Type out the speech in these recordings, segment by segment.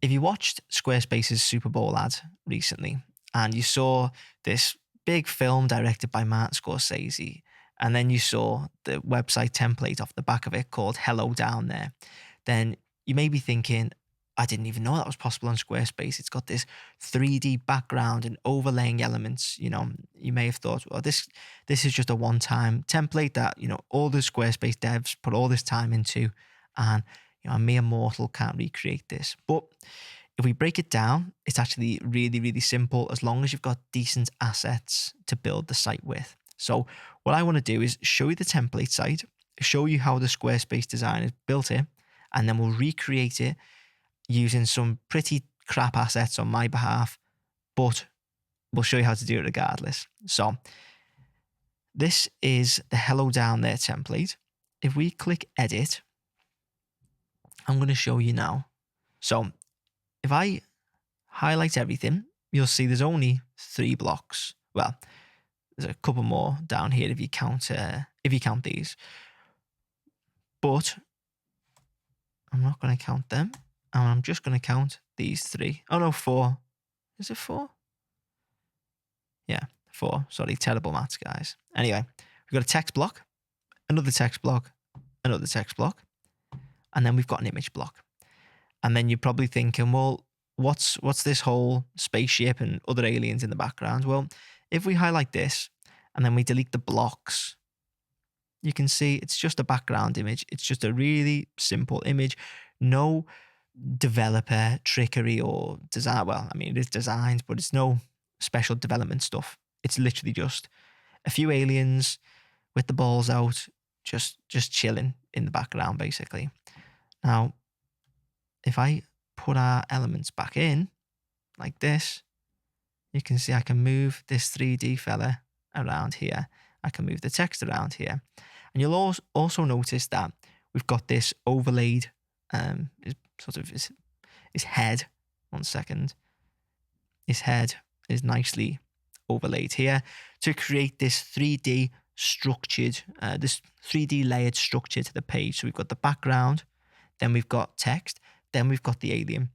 if you watched Squarespace's Superbowl ad recently and you saw this big film directed by Martin Scorsese, and then you saw the website template off the back of it called Hello Down there, then you may be thinking, I didn't even know that was possible on Squarespace. It's got this 3D background and overlaying elements. You may have thought, well, this is just a one-time template that, all the Squarespace devs put all this time into, and a mere mortal can't recreate this. But if we break it down, it's actually really, really simple as long as you've got decent assets to build the site with. So what I want to do is show you the template site, show you how the Squarespace designers built it, and then we'll recreate it using some pretty crap assets on my behalf, but we'll show you how to do it regardless. So this is the Hello Down There template. If we click edit, I'm going to show you now. So if I highlight everything, you'll see there's only 3 blocks. Well, there's a couple more down here if you count these. But I'm not going to count them. And I'm just going to count these 3. Oh no, 4. Is it 4? Yeah, 4. Sorry, terrible maths, guys. Anyway, we've got a text block, another text block, another text block, and then we've got an image block. And then you're probably thinking, well, what's this whole spaceship and other aliens in the background? Well, if we highlight this and then we delete the blocks, you can see it's just a background image. It's just a really simple image. No developer trickery or design. Well, I mean, it is designed, but it's no special development stuff. It's literally just a few aliens with the balls out, just chilling in the background, basically. Now, if I put our elements back in like this, you can see I can move this 3D fella around here. I can move the text around here. And you'll also notice that we've got this overlaid his head. 1 second. His head is nicely overlaid here to create this 3D structured, this 3D layered structure to the page. So we've got the background, then we've got text, then we've got the alien,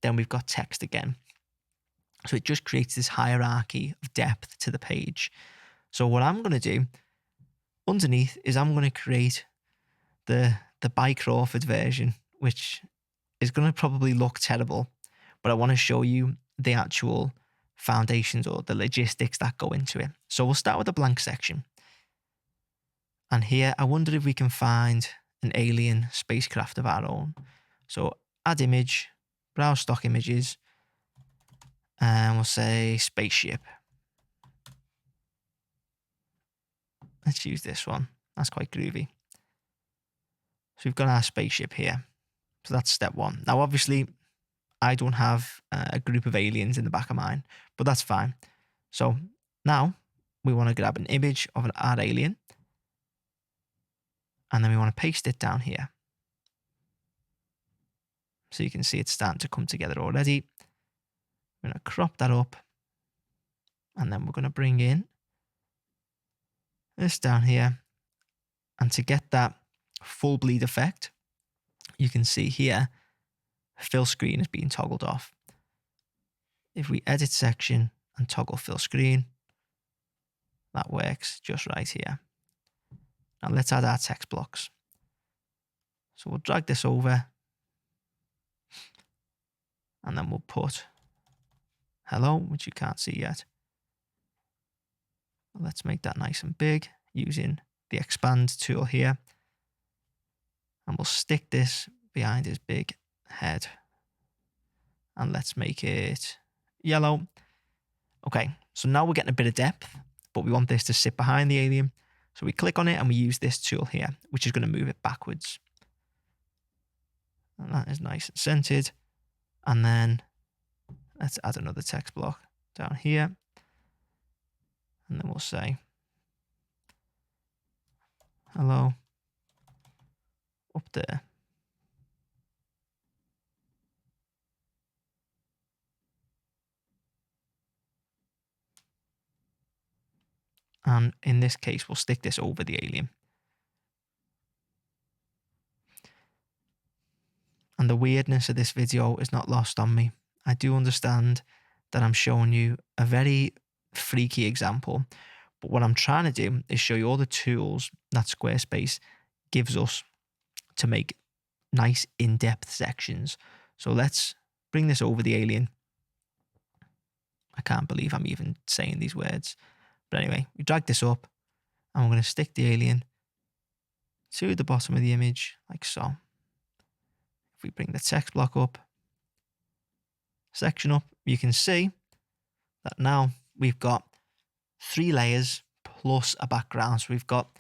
then we've got text again. So it just creates this hierarchy of depth to the page. So what I'm going to do underneath is I'm going to create the by Crawford version, which is going to probably look terrible, but I want to show you the actual foundations or the logistics that go into it. So we'll start with a blank section. And here, I wonder if we can find an alien spacecraft of our own. So add image, browse stock images, and we'll say spaceship. Let's use this one. That's quite groovy. So we've got our spaceship here. So that's step 1. Now, obviously, I don't have a group of aliens in the back of mine, but that's fine. So now we want to grab an image of our alien, and then we want to paste it down here. So you can see it's starting to come together already. We're going to crop that up, and then we're going to bring in this down here. And to get that full bleed effect, you can see here, fill screen is being toggled off. If we edit section and toggle fill screen, that works just right here. Now let's add our text blocks. So we'll drag this over, and then we'll put hello, which you can't see yet. Let's make that nice and big using the expand tool here. And we'll stick this behind his big head. And let's make it yellow. Okay, so now we're getting a bit of depth, but we want this to sit behind the alien. So we click on it and we use this tool here, which is going to move it backwards. And that is nice and centered. And then let's add another text block down here. And then we'll say, hello, up there. And in this case, we'll stick this over the alien. And And the weirdness of this video is not lost on me. I do understand that I'm showing you a very freaky example, but what I'm trying to do is show you all the tools that Squarespace gives us to make nice in-depth sections. So let's bring this over the alien. I can't believe I'm even saying these words. But anyway, we drag this up and we're going to stick the alien to the bottom of the image like so. If we bring the text block up, section up, you can see that now we've got 3 layers plus a background. So we've got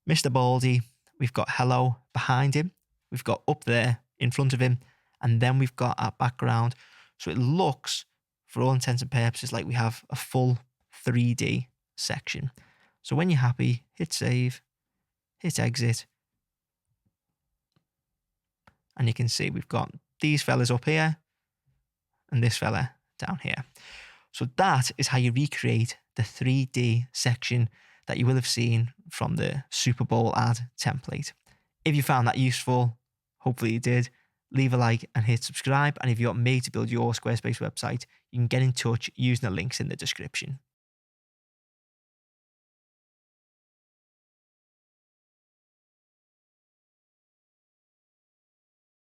Mr. Baldy, we've got hello behind him, we've got up there in front of him, and then we've got our background. So it looks, for all intents and purposes, like we have a full 3D section. So when you're happy, hit save, hit exit, and you can see we've got these fellas up here and this fella down here. So that is how you recreate the 3D section that you will have seen from the Super Bowl ad template. If you found that useful, hopefully you did, leave a like and hit subscribe. And if you want me to build your Squarespace website, you can get in touch using the links in the description.